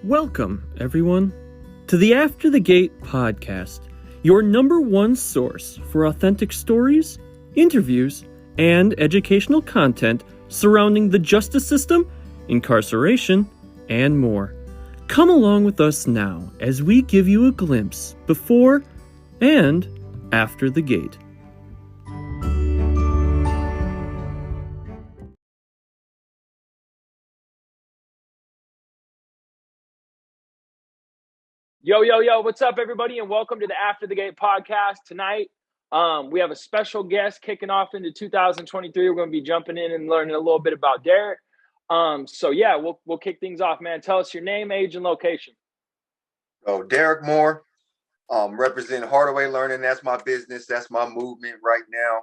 Welcome, everyone, to the After the Gate podcast, your number one source for authentic stories, interviews, and educational content surrounding the justice system, incarceration, and more. Come along with us now as we give you a glimpse before and after the gate. Yo, what's up, everybody, and welcome to the After the Gate podcast. Tonight, we have a special guest kicking off into 2023. We're going to be jumping in and learning a little bit about Derrick. We'll kick things off, man. Tell us your name, age, and location. Derrick Moore, representing Hardaway Learning. That's my business. That's my movement right now.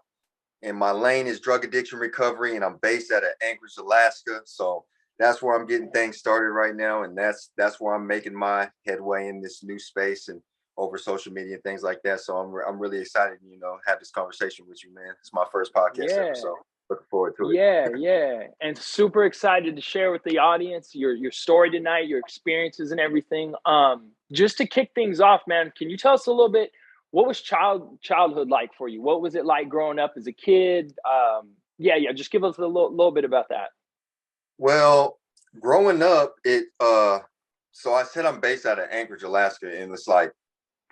And my lane is drug addiction recovery, and I'm based out of Anchorage, Alaska. So that's where I'm getting things started right now, and that's where I'm making my headway in this new space and over social media and things like that. So I'm really excited, have this conversation with you, man. It's my first podcast episode. Looking forward to it. Yeah, and super excited to share with the audience your story tonight, your experiences and everything. Just to kick things off, man, can you tell us a little bit? What was childhood like for you? What was it like growing up as a kid? Just give us a little bit about that. Well, growing up, so I said I'm based out of Anchorage, Alaska, and it's like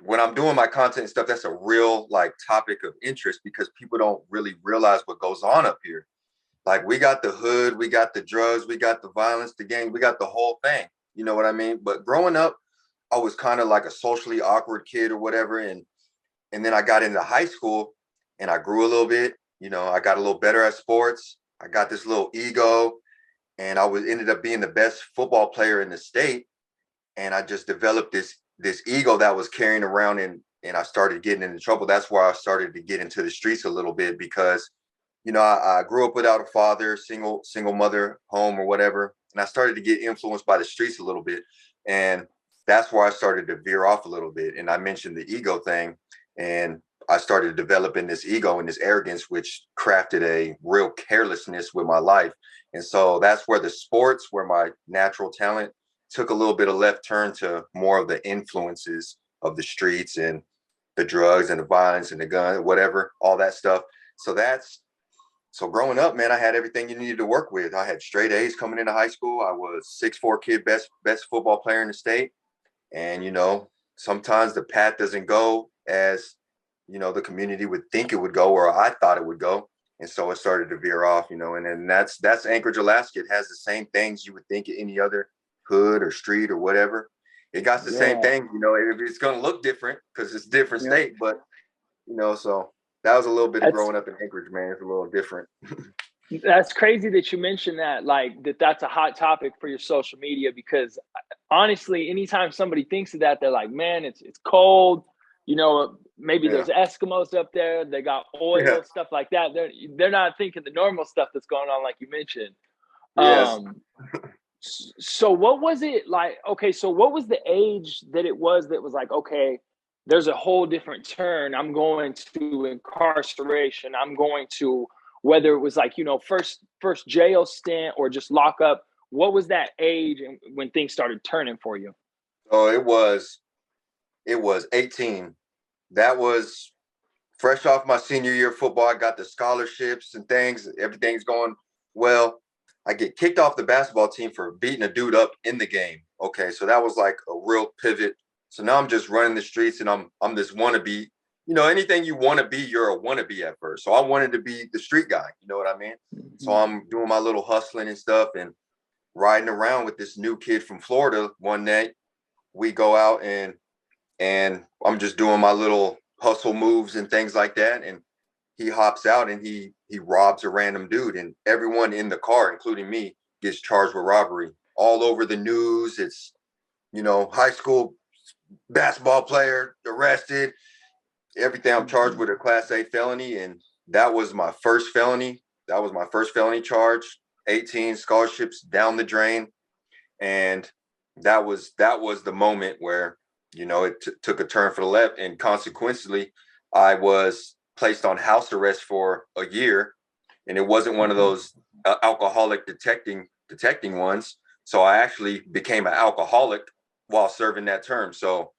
when I'm doing my content and stuff, that's a real topic of interest because people don't really realize what goes on up here. Like we got the hood, we got the drugs, we got the violence, the gang, we got the whole thing. You know what I mean? But growing up, I was kind of like a socially awkward kid or whatever, and then I got into high school and I grew a little bit. I got a little better at sports. I got this little ego. And I ended up being the best football player in the state. And I just developed this ego that I was carrying around, and I started getting into trouble. That's why I started to get into the streets a little bit because, I grew up without a father, single mother home or whatever. And I started to get influenced by the streets a little bit. And that's where I started to veer off a little bit. And I mentioned the ego thing. And I started developing this ego and this arrogance, which crafted a real carelessness with my life. And so that's where the sports, where my natural talent took a little bit of left turn to more of the influences of the streets and the drugs and the violence and the gun, whatever, all that stuff. So growing up, man, I had everything you needed to work with. I had straight A's coming into high school. I was 6'4" kid, best football player in the state. And, sometimes the path doesn't go as, the community would think it would go, or I thought it would go. And so it started to veer off, and then that's Anchorage, Alaska. It has the same things you would think at any other hood or street or whatever. It got the same thing, it's going to look different because it's a different state, but, so that was a little bit of growing up in Anchorage, man. It's a little different. That's crazy that you mentioned that, that's a hot topic for your social media, because honestly, anytime somebody thinks of that, they're like, man, it's cold. Maybe there's Eskimos up there. They got oil, stuff like that. They're not thinking the normal stuff that's going on, like you mentioned. Yes. So what was it like? Okay, so what was the age that was like, okay, there's a whole different turn. I'm going to incarceration. I'm going to, whether it was like, first jail stint or just lock up. What was that age and when things started turning for you? Oh, it was 18. That was fresh off my senior year of football. I got the scholarships and things. Everything's going well. I get kicked off the basketball team for beating a dude up in the game. Okay, so that was like a real pivot. So now I'm just running the streets, and I'm this wannabe. Anything you want to be, you're a wannabe at first. So I wanted to be the street guy. You know what I mean? Mm-hmm. So I'm doing my little hustling and stuff and riding around with this new kid from Florida. One night we go out and I'm just doing my little hustle moves and things like that. And he hops out and he robs a random dude, and everyone in the car, including me, gets charged with robbery. All over the news. It's, high school basketball player arrested, everything. I'm charged with a Class A felony. And that was my first felony. That was my first felony charge. 18 scholarships down the drain. And that was the moment where, it took a turn for the left, and consequently, I was placed on house arrest for a year, and it wasn't one of those alcoholic detecting ones. So I actually became an alcoholic while serving that term. So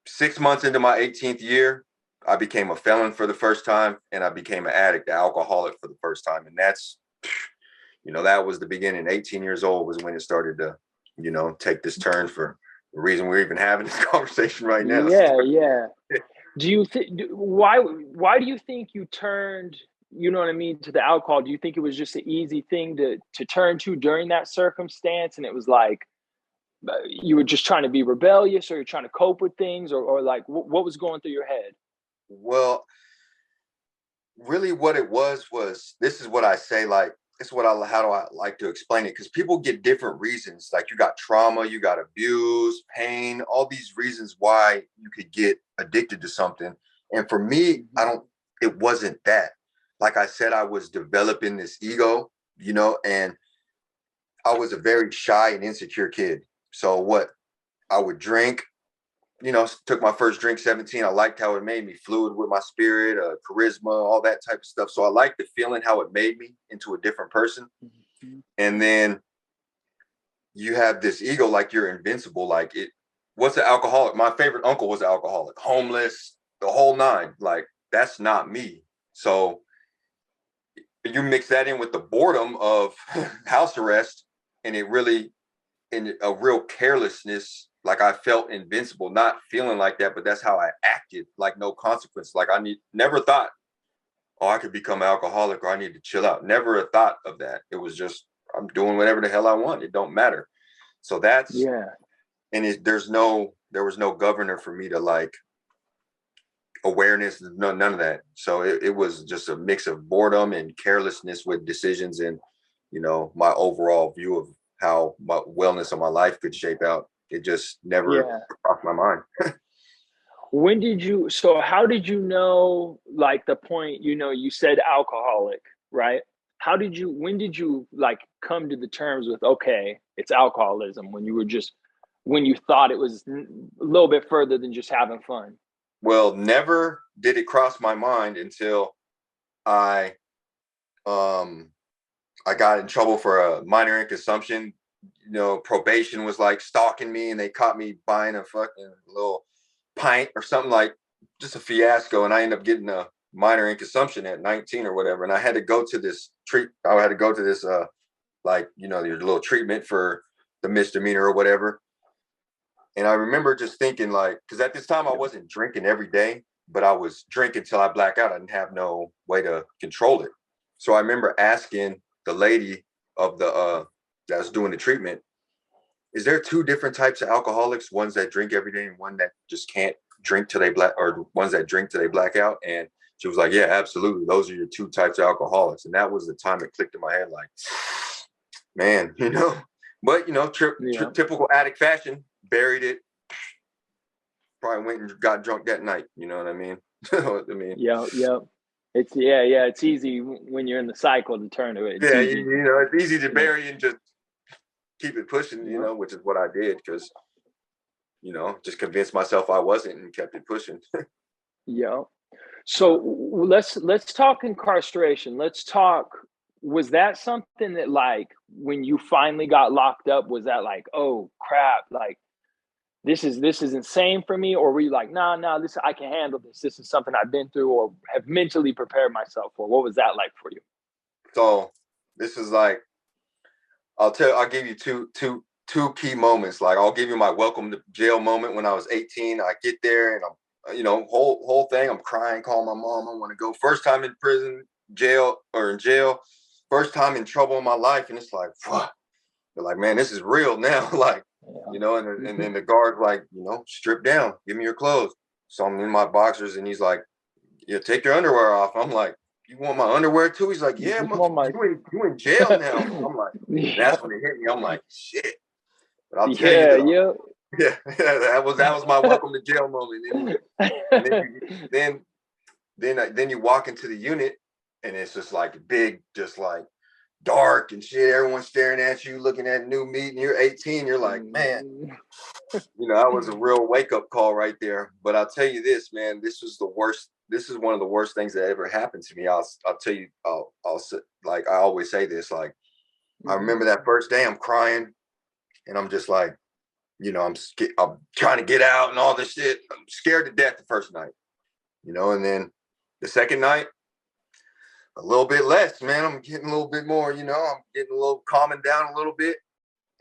6 months into my 18th year, I became a felon for the first time, and I became an addict, an alcoholic for the first time. And that's, that was the beginning. 18 years old was when it started to, take this turn for the reason we're even having this conversation right now. Yeah, yeah. Do you think why do you think you turned, you know what I mean, to the alcohol? Do you think it was just an easy thing to turn to during that circumstance, and it was like you were just trying to be rebellious, or you're trying to cope with things, or like what was going through your head? Well, really what it was, this is what I say, like, it's what how do I like to explain it? Because people get different reasons. Like, you got trauma, you got abuse, pain, all these reasons why you could get addicted to something. And for me, it wasn't that. Like I said, I was developing this ego, and I was a very shy and insecure kid. So what I would drink, took my first drink 17. I liked how it made me, fluid with my spirit, charisma, all that type of stuff. So I liked the feeling, how it made me into a different person. And then you have this ego, like you're invincible. Like, what's an alcoholic? My favorite uncle was an alcoholic, homeless, the whole nine. Like, that's not me. So you mix that in with the boredom of house arrest, and it really, in a real carelessness. Like, I felt invincible, not feeling like that, but that's how I acted, like no consequence. Like, never thought, oh, I could become an alcoholic, or I need to chill out. Never a thought of that. It was just, I'm doing whatever the hell I want. It don't matter. So that's, and there was no governor for me to, like, awareness, none of that. So it was just a mix of boredom and carelessness with decisions, and, my overall view of how my wellness of my life could shape out. It just never crossed my mind. How did you know, like, the point, you said alcoholic, right? When did you like come to the terms with, okay, it's alcoholism, when you thought it was a little bit further than just having fun? Well, never did it cross my mind until I got in trouble for a minor in consumption. Probation was like stalking me, and they caught me buying a fucking little pint or something, like just a fiasco. And I ended up getting a minor in consumption at 19 or whatever. And I had to go to this your little treatment for the misdemeanor or whatever. And I remember just thinking, like, because at this time I wasn't drinking every day, but I was drinking till I black out. I didn't have no way to control it. So I remember asking the lady of the that was doing the treatment, is there two different types of alcoholics, ones that drink every day and one that just can't drink till they or ones that drink till they black out? And she was like, yeah, absolutely. Those are your two types of alcoholics. And that was the time it clicked in my head, like, man, but, typical addict fashion, buried it, probably went and got drunk that night. You know what I mean? Yeah. It's easy when you're in the cycle to turn to it. It's easy to bury and just keep it pushing, which is what I did, because, just convinced myself I wasn't and kept it pushing. Yeah. So let's talk incarceration. Was that something that, like, when you finally got locked up, was that like, oh crap, like, this is insane for me? Or were you like, nah, this, I can handle this. This is something I've been through or have mentally prepared myself for? What was that like for you? So this is like, I'll give you two key moments. Like, I'll give you my welcome to jail moment when I was 18. I get there and I'm, whole thing, I'm crying, calling my mom. I want to go. First time in prison, in jail. First time in trouble in my life. And it's like, fuck. They're like, man, this is real now. Like, and then the guard, like, strip down, give me your clothes. So I'm in my boxers, and he's like, yeah, take your underwear off. I'm like, you want my underwear too? He's like, yeah, you in jail now. I'm like, that's when it hit me. I'm like, shit. But I'll tell you, that was my welcome to jail moment. And then you walk into the unit, and it's just like big, just like dark and shit. Everyone's staring at you, looking at new meat, and you're 18. You're like, man, that was a real wake up call right there. But I'll tell you this, man, this was the worst. This is one of the worst things that ever happened to me. I'll tell you, I'll like, I always say this, like, I remember that first day I'm crying, and I'm just like, I'm trying to get out and all this shit. I'm scared to death the first night, and then the second night, a little bit less, man. I'm getting a little bit more, I'm getting a little calming down a little bit.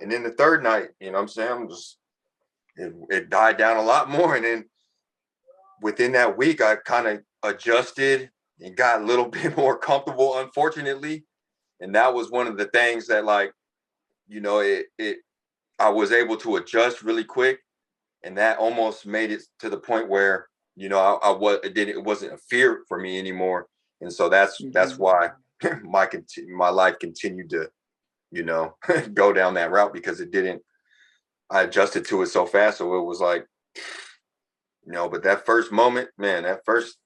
And then the third night, I'm saying, it died down a lot more. And then within that week, I kind of adjusted and got a little bit more comfortable, unfortunately. And that was one of the things that, like, I was able to adjust really quick. And that almost made it to the point where, it wasn't a fear for me anymore. And so that's why my life continued to, go down that route, because I adjusted to it so fast. So it was like, but that first moment, man, that first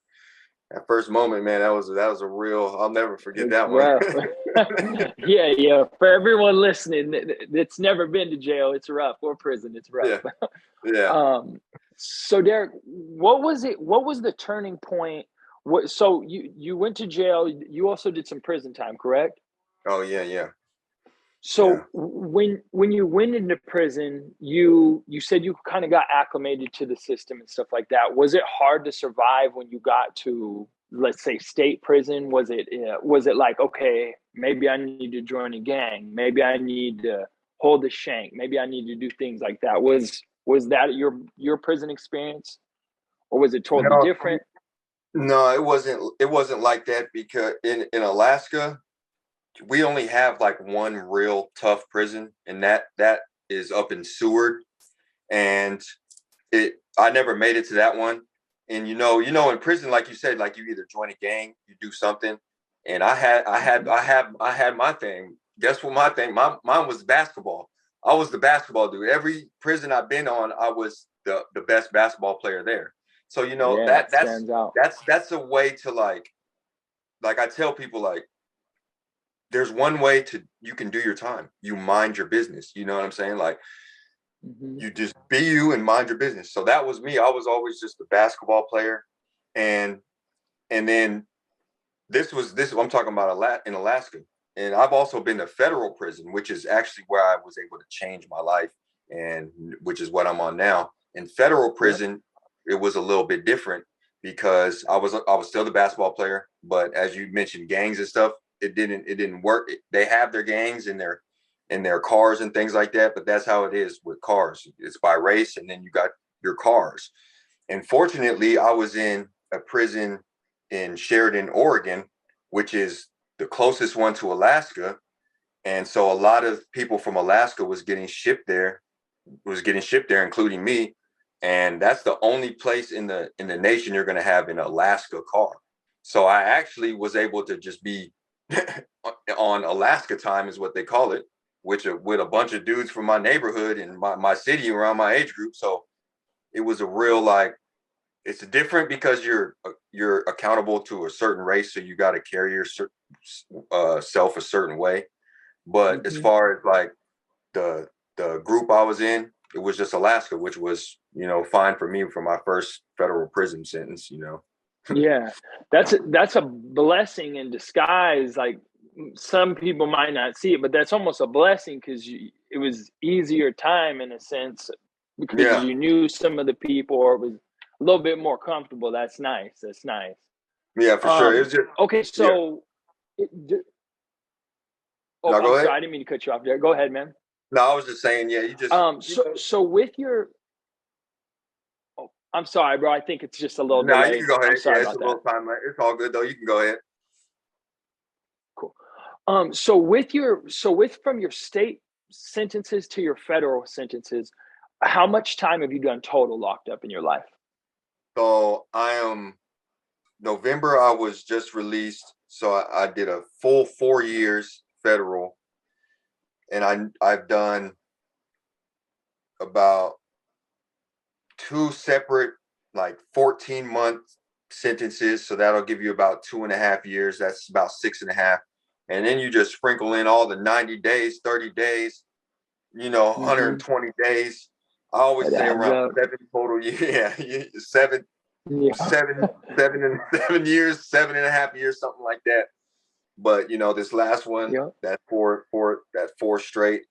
moment, man, that was a real, I'll never forget that one. Yeah. For everyone listening, that's never been to jail, it's rough, or prison, it's rough. Yeah. So Derrick, what was the turning point? So you went to jail, you also did some prison time, correct? Oh yeah. So when you went into prison, you said you kind of got acclimated to the system and stuff like that. Was it hard to survive when you got to, let's say, state prison? Was it like, okay, maybe I need to join a gang, maybe I need to hold a shank, maybe I need to do things like that? Was that your prison experience, or was it totally different? No, it wasn't like that, because in Alaska, we only have like one real tough prison, and that is up in Seward. And I never made it to that one. And in prison, like you said, like, you either join a gang, you do something. And I had my thing. Guess what? Mine was basketball. I was the basketball dude. Every prison I've been on, I was the best basketball player there. So that's a way to, like I tell people, like, there's one way you can do your time. You mind your business. You know what I'm saying? Like, you just be you and mind your business. So that was me. I was always just a basketball player. And then this I'm talking about in Alaska. And I've also been to federal prison, which is actually where I was able to change my life, and which is what I'm on now. In federal prison, it was a little bit different, because I was still the basketball player, but as you mentioned, gangs and stuff, it didn't work. They have their gangs in their cars and things like that, but that's how it is with cars. It's by race, and then you got your cars. And fortunately, I was in a prison in Sheridan, Oregon, which is the closest one to Alaska. And so a lot of people from Alaska was getting shipped there, including me. And that's the only place in the nation you're going to have an Alaska car. So I actually was able to just be on Alaska time, is what they call it, which with a bunch of dudes from my neighborhood and my city around my age group. So it was a real, like, it's different because you're accountable to a certain race, so you got to carry yourself a certain way. But as far as like the group I was in, it was just Alaska, which was, fine for me for my first federal prison sentence. Yeah, that's a blessing in disguise. Like, some people might not see it, but that's almost a blessing, because it was easier time in a sense, because you knew some of the people, or it was a little bit more comfortable. That's nice. Yeah, for sure. It was just okay. So, go ahead. Sorry, I didn't mean to cut you off there. Go ahead, man. No, I was just saying, yeah, you just. So with your. I'm sorry, bro. I think it's just a little. No, you can go ahead. I'm sorry it's a little time. It's all good though. You can go ahead. Cool. From your state sentences to your federal sentences, how much time have you done total locked up in your life? So November, I was just released. So I did a full 4 years federal, and I've done about 2 separate, like, 14-month sentences. So that'll give you about 2.5 years. That's about 6.5. And then you just sprinkle in all the 90 days, 30 days, 120 days. I always say around 7 total. Yeah, 7 years, 7.5 years, something like that. But this last one, that four straight,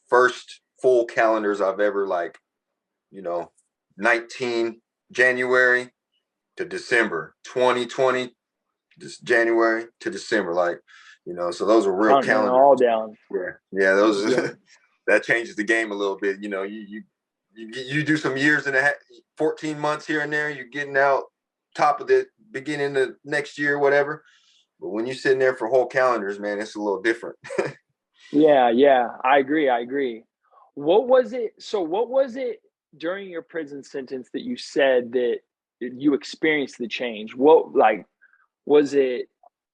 first full calendars I've ever, like, 19 January to December, 2020, just January to December, like, so those are real Counting it calendars. all down. Yeah, those Yeah. that changes the game a little bit. You do some years and 14 months here and there, you're getting out top of the beginning of next year, whatever. But when you're sitting there for whole calendars, man, it's a little different. Yeah, I agree. What was it during your prison sentence that you said that you experienced the change? What, like, was it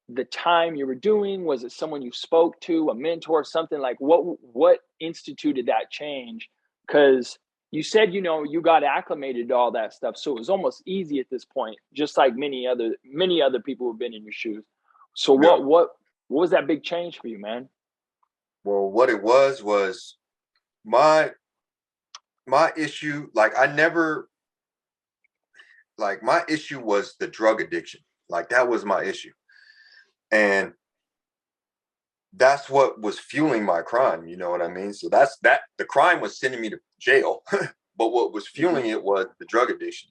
the time you were doing? Was it someone you spoke to, a mentor, something? Like, what instituted that change? Because you said, you got acclimated to all that stuff, so it was almost easy at this point, just like many other people who've been in your shoes. So Yeah. what was that big change for you, man? Well, what it was my issue. My issue was the drug addiction. Like, that was my issue. And that's what was fueling my crime. You know what I mean? So the crime was sending me to jail, but what was fueling it was the drug addiction.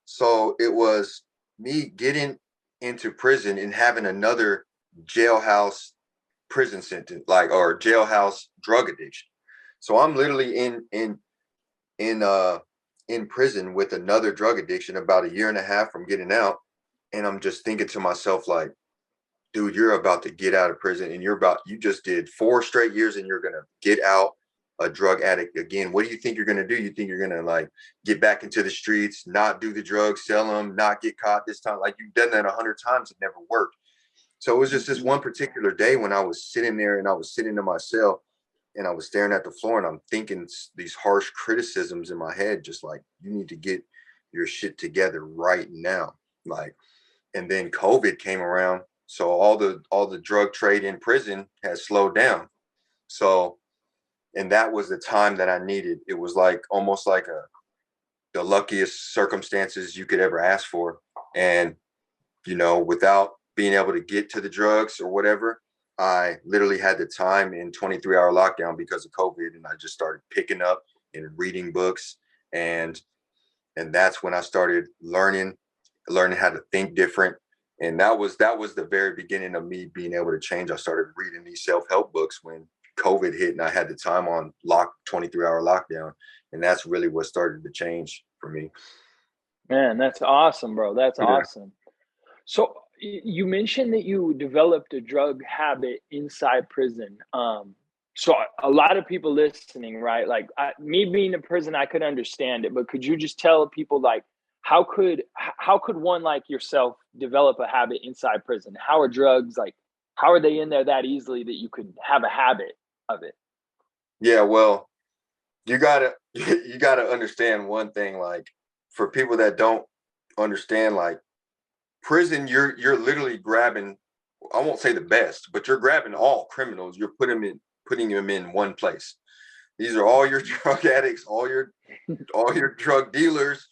So it was me getting into prison and having another jailhouse prison sentence, or jailhouse drug addiction. So I'm literally in prison with another drug addiction about a year and a half from getting out. And I'm just thinking to myself, like, dude, you're about to get out of prison and you just did 4 straight years and you're going to get out a drug addict again. What do you think you're going to do? You think you're going to get back into the streets, not do the drugs, sell them, not get caught this time? Like, you've done that 100 times. It never worked. So it was just this one particular day when I was sitting there and I was sitting in my cell and I was staring at the floor and I'm thinking these harsh criticisms in my head, just like, you need to get your shit together right now. And then COVID came around. So all the drug trade in prison has slowed down. So, and that was the time that I needed. It was almost like the luckiest circumstances you could ever ask for. And, without being able to get to the drugs or whatever, I literally had the time in 23-hour lockdown because of COVID. And I just started picking up and reading books. And that's when I started learning how to think different. And that was the very beginning of me being able to change. I started reading these self-help books when COVID hit and I had the time on 23-hour lockdown. And that's really what started the change for me. Man, that's awesome, bro. That's Yeah. awesome. So you mentioned that you developed a drug habit inside prison. So a lot of people listening, right? Like, me being in prison, I could understand it, but could you just tell people, like, how could one like yourself develop a habit inside prison? How are drugs, like, how are they in there that easily that you could have a habit of it? Yeah, well, you gotta understand one thing. Like, for people that don't understand, like, prison, you're literally grabbing, I won't say the best, but you're grabbing all criminals. You're putting them in one place. These are all your drug addicts, all your drug dealers,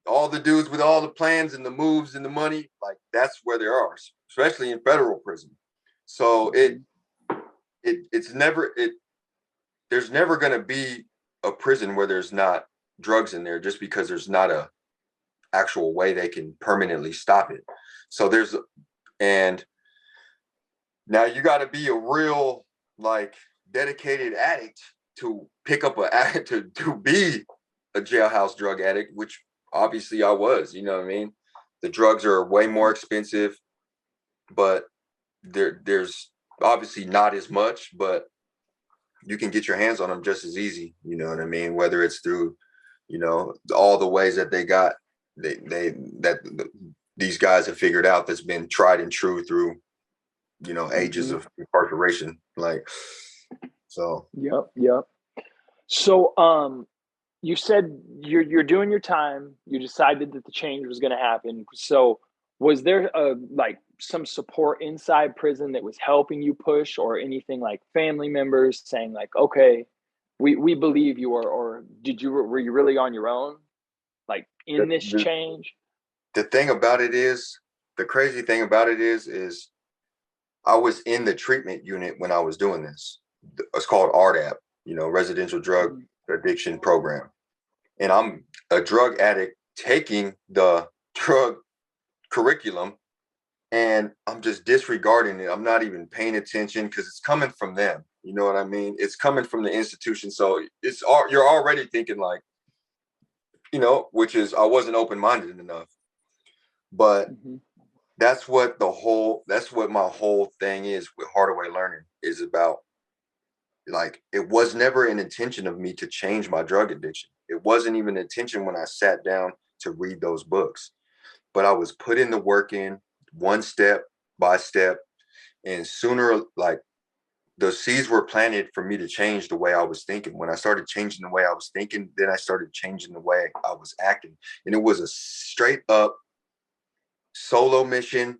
all the dudes with all the plans and the moves and the money. Like, that's where they are, especially in federal prison. So there's never going to be a prison where there's not drugs in there, just because there's not a actual way they can permanently stop it. So and now you got to be a real, like, dedicated addict to pick up to be a jailhouse drug addict, which obviously I was. You know what I mean? The drugs are way more expensive, but there's obviously not as much, but you can get your hands on them just as easy. You know what I mean? Whether it's through, all the ways that these guys have figured out, that's been tried and true through, ages of incarceration. Like, so. Yep. So, you said you're doing your time. You decided that the change was going to happen. So, was there some support inside prison that was helping you push, or anything, like family members saying, like, okay, we believe you, or were you really on your own, like, in this change? The crazy thing about it is I was in the treatment unit when I was doing this. It's called RDAP, Residential Drug Addiction Program. and I'm a drug addict taking the drug curriculum, and I'm just disregarding it. I'm not even paying attention because it's coming from them. You know what I mean? It's coming from the institution. So you're already thinking like, which is, I wasn't open-minded enough. But that's what my whole thing is with Hardaway Learning is about. Like, it was never an intention of me to change my drug addiction. It wasn't even an intention when I sat down to read those books, but I was putting the work in one step by step. And sooner, like, the seeds were planted for me to change the way I was thinking. When I started changing the way I was thinking, then I started changing the way I was acting. And it was a straight up solo mission.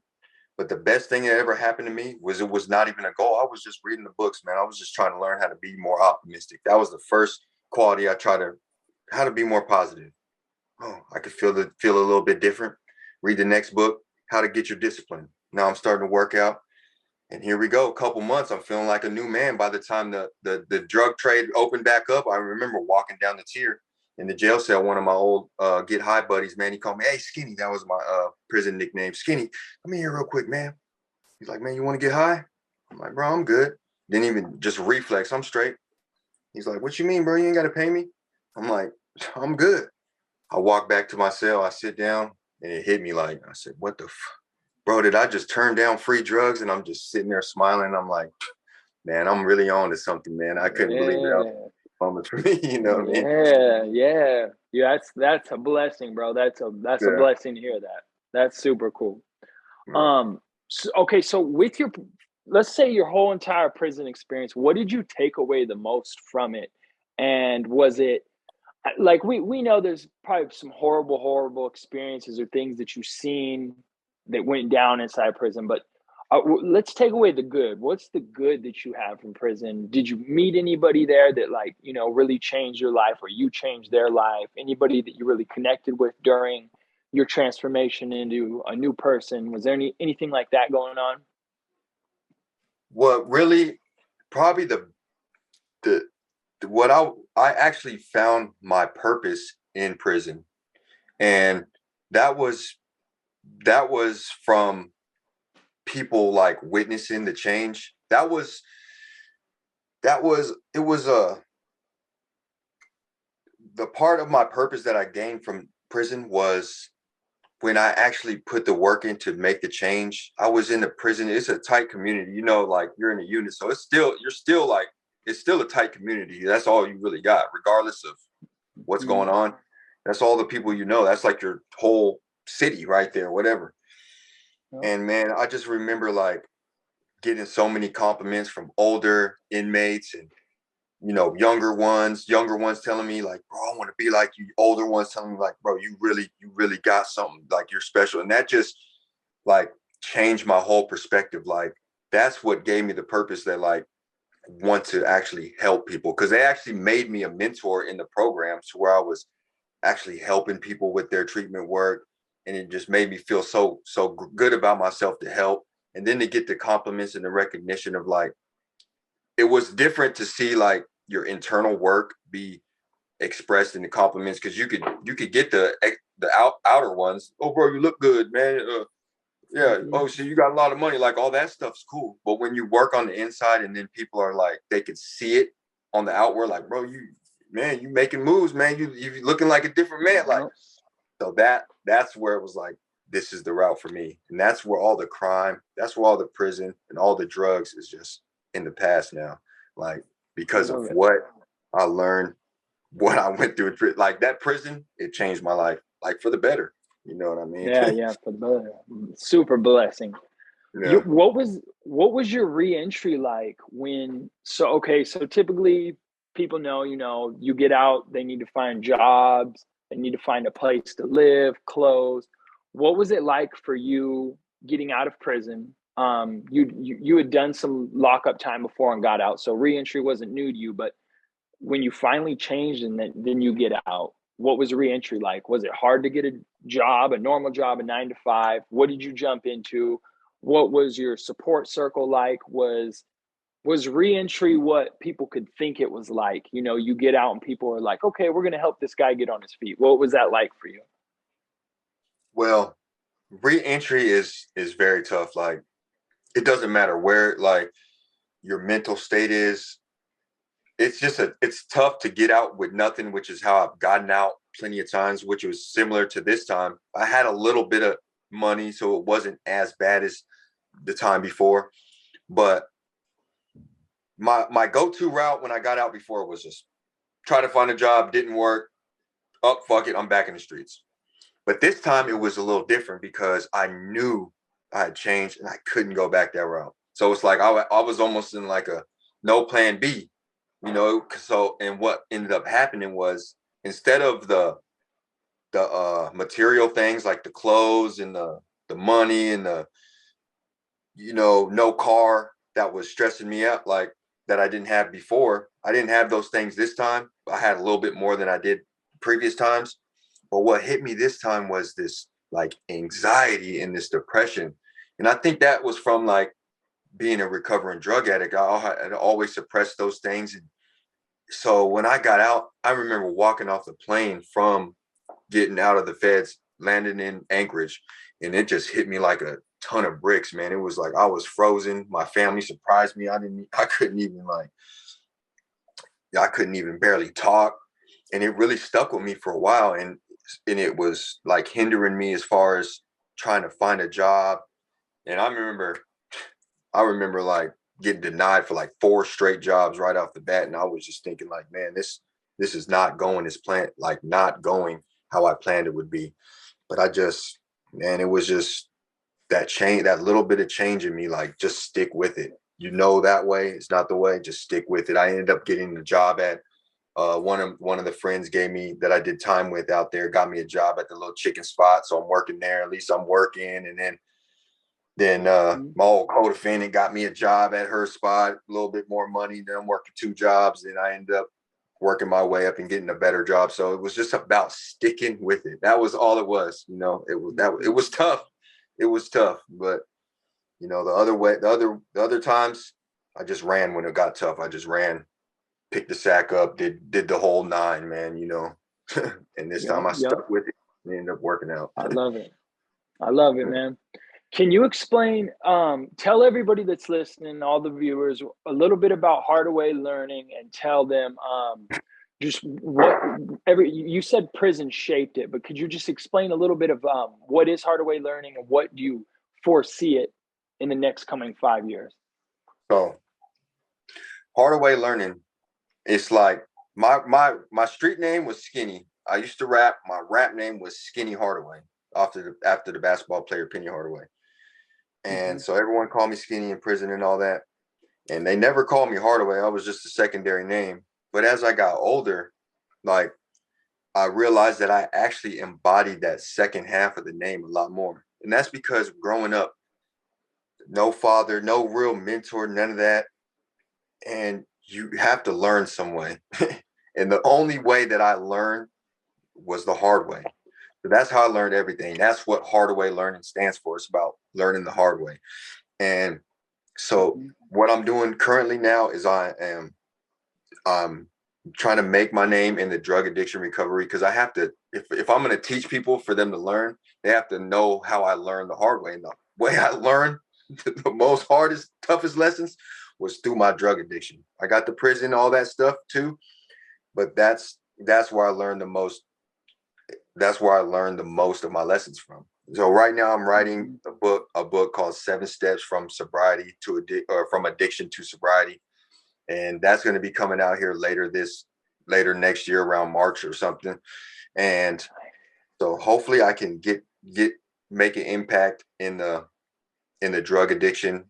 But the best thing that ever happened to me was it was not even a goal. I was just reading the books, man. I was just trying to learn how to be more optimistic. That was the first quality I tried how to be more positive. Oh, I could feel a little bit different. Read the next book, How to Get Your Discipline. Now I'm starting to work out. And here we go. A couple months, I'm feeling like a new man. By the time the drug trade opened back up, I remember walking down the tier in the jail cell. One of my old get high buddies, man, he called me, "Hey, Skinny." That was my prison nickname. "Skinny, come in here real quick, man." He's like, "Man, you want to get high?" I'm like, "Bro, I'm good." Didn't even just reflex. I'm straight. He's like, "What you mean, bro? You ain't got to pay me?" I'm like, "I'm good." I walk back to my cell. I sit down, and it hit me like, I said, "What the bro, did I just turn down free drugs?" And I'm just sitting there smiling. I'm like, man, I'm really on to something, man. I couldn't believe it. Moment for me, you know what I mean? Yeah. That's a blessing, bro. That's a blessing to hear that. That's super cool. Right. So with let's say your whole entire prison experience, what did you take away the most from it? And was it like, we know there's probably some horrible experiences or things that you've seen that went down inside prison, but let's take away the good. What's the good that you have from prison? Did you meet anybody there that, like, really changed your life, or you changed their life? Anybody that you really connected with during your transformation into a new person? Was there anything like that going on? What really, probably what I actually found my purpose in prison, and that was from people like witnessing the change. It was the part of my purpose that I gained from prison was when I actually put the work in to make the change. I was in the prison. It's a tight community, like, you're in a unit. So it's still a tight community. That's all you really got, regardless of what's going on. That's all the people that's like your whole city right there, whatever. And man, I just remember like getting so many compliments from older inmates and younger ones telling me like, "Bro, I want to be like you." Older ones telling me like, "Bro, you really got something, like, you're special." And that just like changed my whole perspective. Like, that's what gave me the purpose that, like, want to actually help people, because they actually made me a mentor in the programs where I was actually helping people with their treatment work. And it just made me feel so good about myself to help. And then to get the compliments and the recognition of, like, it was different to see like your internal work be expressed in the compliments, because you could get the outer ones. "Oh, bro, you look good, man. Yeah. Oh, so you got a lot of money." Like, all that stuff's cool. But when you work on the inside, and then people are like, they can see it on the outward, like, "Bro, you making moves, man. You looking like a different man." Like, so that's where it was like, this is the route for me. And that's where all the crime, that's where all the prison and all the drugs is just in the past now. Like, because of what I learned, what I went through, like, that prison, it changed my life, like, for the better. You know what I mean? Yeah, for the better. Super blessing. Yeah. What was your re-entry like when? So typically people know, you get out, they need to find jobs, they need to find a place to live, clothes. What was it like for you getting out of prison? You had done some lockup time before and got out, so re-entry wasn't new to you. But when you finally changed and then you get out, what was re-entry like? Was it hard to get a job, a normal job, a 9 to 5? What did you jump into? What was your support circle like? Was Was reentry what people could think it was like? You know, you get out and people are like, okay, we're going to help this guy get on his feet. What was that like for you? Well, re-entry is very tough. Like, it doesn't matter where like your mental state is. It's tough to get out with nothing, which is how I've gotten out plenty of times, which was similar to this time. I had a little bit of money, so it wasn't as bad as the time before. But my go-to route when I got out before was just try to find a job, didn't work. Oh, fuck it, I'm back in the streets. But this time it was a little different because I knew I had changed and I couldn't go back that route. So it's like I was almost in like a no plan B, you know. So, and what ended up happening was, instead of the material things like the clothes and the money and the, you know, no car that was stressing me out, like that I didn't have before. I didn't have those things this time. I had a little bit more than I did previous times. But what hit me this time was this like anxiety and this depression. And I think that was from like being a recovering drug addict. I'd always suppressed those things. And so when I got out, I remember walking off the plane from getting out of the feds, landing in Anchorage, and it just hit me like a ton of bricks, man. It was like I was frozen. My family surprised me. I couldn't even barely talk. And it really stuck with me for a while. And it was like hindering me as far as trying to find a job. And I remember like getting denied for like 4 straight jobs right off the bat. And I was just thinking like, man, this is not going as planned, like not going how I planned it would be. But man, it was just that change, that little bit of change in me, like just stick with it. You know, that way, it's not the way, just stick with it. I ended up getting a job at one of the friends gave me that I did time with out there, got me a job at the little chicken spot. So I'm working there, at least I'm working. And then my old co-defendant got me a job at her spot, a little bit more money. Then I'm working 2 jobs. Then I ended up working my way up and getting a better job. So it was just about sticking with it. That was all it was. You know, it was tough. It was tough. But, you know, the other times I just ran when it got tough. I just ran, picked the sack up, did the whole 9, man, you know. And this time I stuck with it and ended up working out. I love it. I love it, man. Can you explain, tell everybody that's listening, all the viewers, a little bit about Hardaway Learning, and tell them just you said prison shaped it, but could you just explain a little bit of what is Hardaway Learning and what do you foresee it in the next coming 5 years? So Hardaway Learning, it's like my street name was Skinny. I used to rap. My rap name was Skinny Hardaway after the basketball player Penny Hardaway. And so everyone called me Skinny in prison and all that. And they never called me Hardaway. I was just a secondary name. But as I got older, like I realized that I actually embodied that second half of the name a lot more. And that's because growing up, no father, no real mentor, none of that. And you have to learn some way. And the only way that I learned was the hard way. So that's how I learned everything. That's what Hardaway Learning stands for. It's about learning the hard way. And so what I'm doing currently now is I'm trying to make my name in the drug addiction recovery, because I have to, if I'm going to teach people for them to learn, they have to know how I learned the hard way. And the way I learned the most hardest, toughest lessons was through my drug addiction. I got to prison, all that stuff too. But that's where I learned the most. That's where I learned the most of my lessons from. So right now I'm writing a book called 7 Steps from Sobriety to from Addiction to Sobriety. And that's going to be coming out here later next year around March or something. And so hopefully I can make an impact in the drug addiction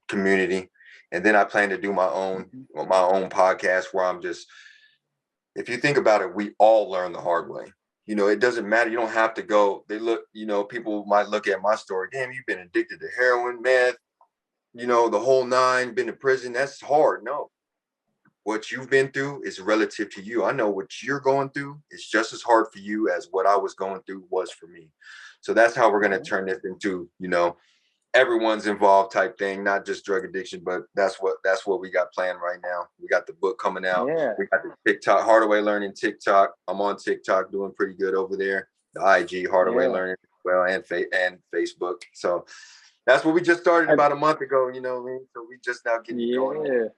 community. And then I plan to do my own podcast where I'm just, if you think about it, we all learn the hard way. You know, it doesn't matter. You don't have to go. People might look at my story. Damn, you've been addicted to heroin, meth, you know, the whole 9, been to prison. That's hard. No. What you've been through is relative to you. I know what you're going through is just as hard for you as what I was going through was for me. So that's how we're going to turn this into, you know, everyone's involved type thing, not just drug addiction, but that's what we got planned right now. We got the book coming out. Yeah. We got the TikTok, Hardaway Learning TikTok. I'm on TikTok doing pretty good over there. The IG Hardaway Learning as well, and Facebook. So that's what we just started about a month ago, you know what I mean? So we just now getting going.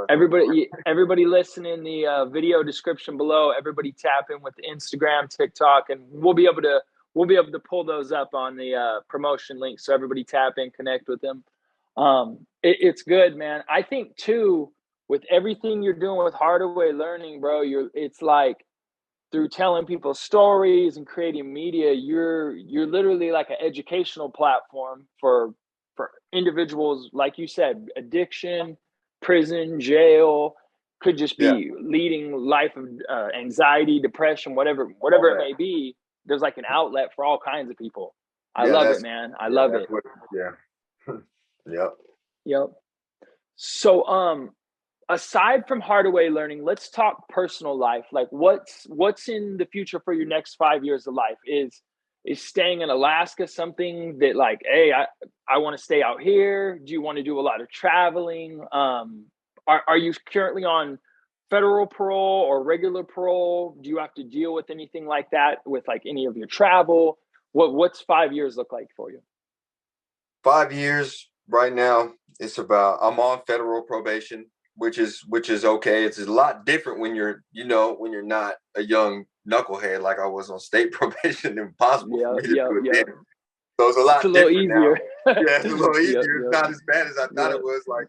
Everybody listen in the video description below. Everybody tap in with the Instagram, TikTok, and we'll be able to pull those up on the promotion link. So everybody tap in, connect with them. It's good, man. I think too, with everything you're doing with Hardaway Learning, bro, it's like through telling people stories and creating media, you're literally like an educational platform for individuals, like you said, addiction, prison, jail, could just be leading life of anxiety, depression, whatever it may be. There's like an outlet for all kinds of people. I love it, man. I love it. Yep. So, aside from Hardaway Learning, let's talk personal life. Like what's in the future for your next 5 years of life? Is staying in Alaska something that like, hey, I want to stay out here? Do you want to do a lot of traveling? Are you currently on federal parole or regular parole? Do you have to deal with anything like that with like any of your travel? What's 5 years look like for you? 5 years right now, it's about, I'm on federal probation, which is okay. It's a lot different when you're not a young knucklehead like I was on state probation. Impossible for me to do it then. So it's a lot different easier. Now. Yeah, it's a little easier. It's not as bad as I thought it was. Like,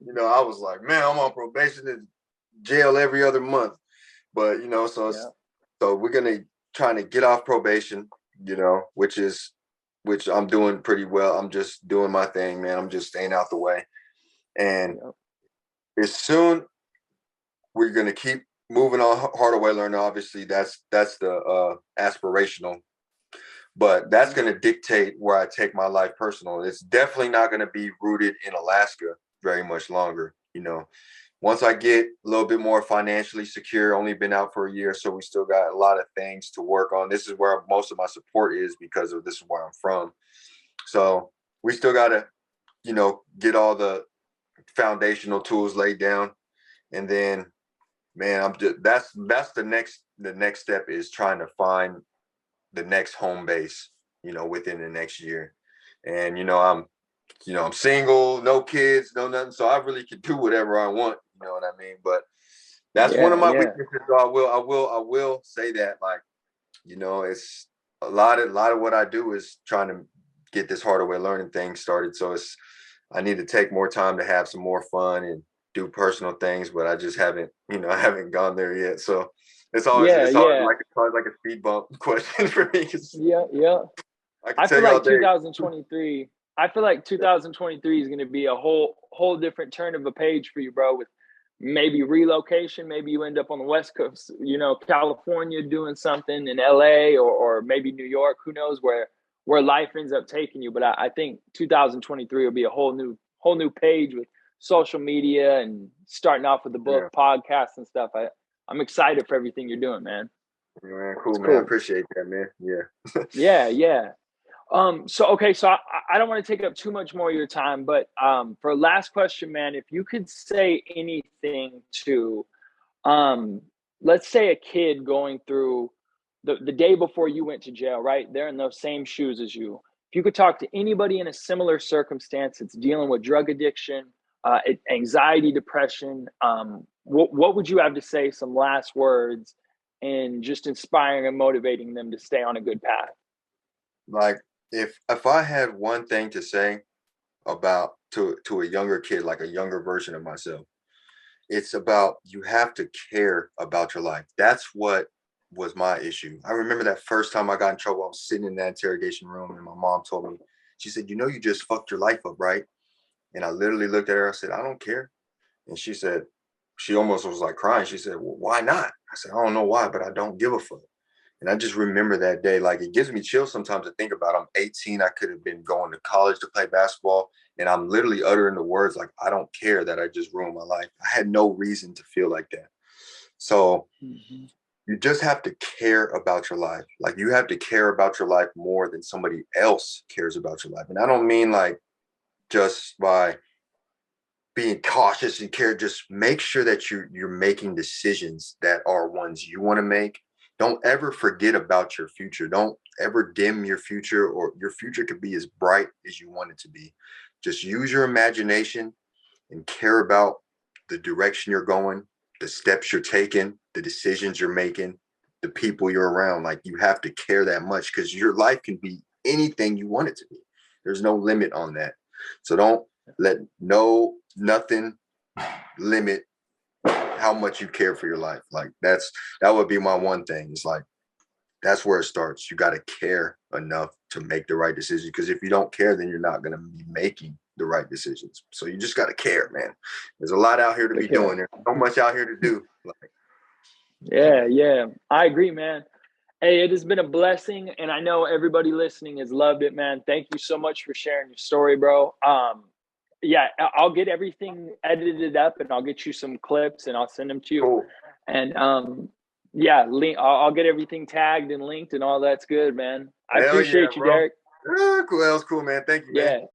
I was like, man, I'm on probation in jail every other month. But so we're trying to get off probation, which I'm doing pretty well. I'm just doing my thing, man. I'm just staying out the way. And as soon we're going to keep moving on Hardaway Learning. Obviously, that's the aspirational, but that's going to dictate where I take my life personal. It's definitely not going to be rooted in Alaska very much longer. Once I get a little bit more financially secure, only been out for a year, so we still got a lot of things to work on. This is where most of my support is because of this is where I'm from. So we still got to, get all the foundational tools laid down. And then, man, that's the next step is trying to find the next home base, within the next year. And, I'm single, no kids, no nothing. So I really can do whatever I want. You know what I mean? But that's one of my weaknesses. So I will say that, like, it's a lot of what I do is trying to get this Hardaway Learning thing started. So I need to take more time to have some more fun and do personal things, but I just haven't gone there yet. So it's always like a speed bump question for me. I feel like 2023. I feel like 2023 is going to be a whole different turn of a page for you, bro. With maybe relocation, maybe you end up on the West Coast, California, doing something in LA or maybe New York. Who knows where life ends up taking you? But I think 2023 will be a whole new page with social media and starting off with the book, podcasts, and stuff. I'm excited for everything you're doing, man. Man, cool, man. I appreciate that, man. Yeah. So I don't want to take up too much more of your time, but for last question, man, if you could say anything to, let's say a kid going through the day before you went to jail, right? They're in those same shoes as you. If you could talk to anybody in a similar circumstance that's dealing with drug addiction, anxiety, depression, what would you have to say, some last words, and just inspiring and motivating them to stay on a good path? Like, if I had one thing to say about to a younger kid, like a younger version of myself, it's about, you have to care about your life. That's what was my issue. I remember that first time I got in trouble, I was sitting in that interrogation room and my mom told me, she said, you just fucked your life up, right? And I literally looked at her, I said, I don't care. And she said, she almost was like crying. She said, well, why not? I said, I don't know why, but I don't give a fuck. And I just remember that day, like, it gives me chills sometimes to think about. I'm 18. I could have been going to college to play basketball. And I'm literally uttering the words like, I don't care that I just ruined my life. I had no reason to feel like that. So You just have to care about your life. Like you have to care about your life more than somebody else cares about your life. And I don't mean like just by being cautious and care. Just make sure that you're making decisions that are ones you want to make. Don't ever forget about your future. Don't ever dim your future, or your future could be as bright as you want it to be. Just use your imagination and care about the direction you're going, the steps you're taking, the decisions you're making, the people you're around. Like you have to care that much because your life can be anything you want it to be. There's no limit on that. So don't let nothing limit how much you care for your life. Like that would be my one thing. It's like that's where it starts. You got to care enough to make the right decision. Because if you don't care, then you're not going to be making the right decisions. So you just got to care, man. There's a lot out here to be doing. There's so much out here to do. Like, yeah, I agree, man. Hey, it has been a blessing, and I know everybody listening has loved it, man. Thank you so much for sharing your story, bro. Yeah, I'll get everything edited up, and I'll get you some clips, and I'll send them to you. cool. And yeah, I'll get everything tagged and linked, and all that's good, man. I appreciate you, bro. Derrick. Cool. That was cool, man. Thank you, man. Yeah.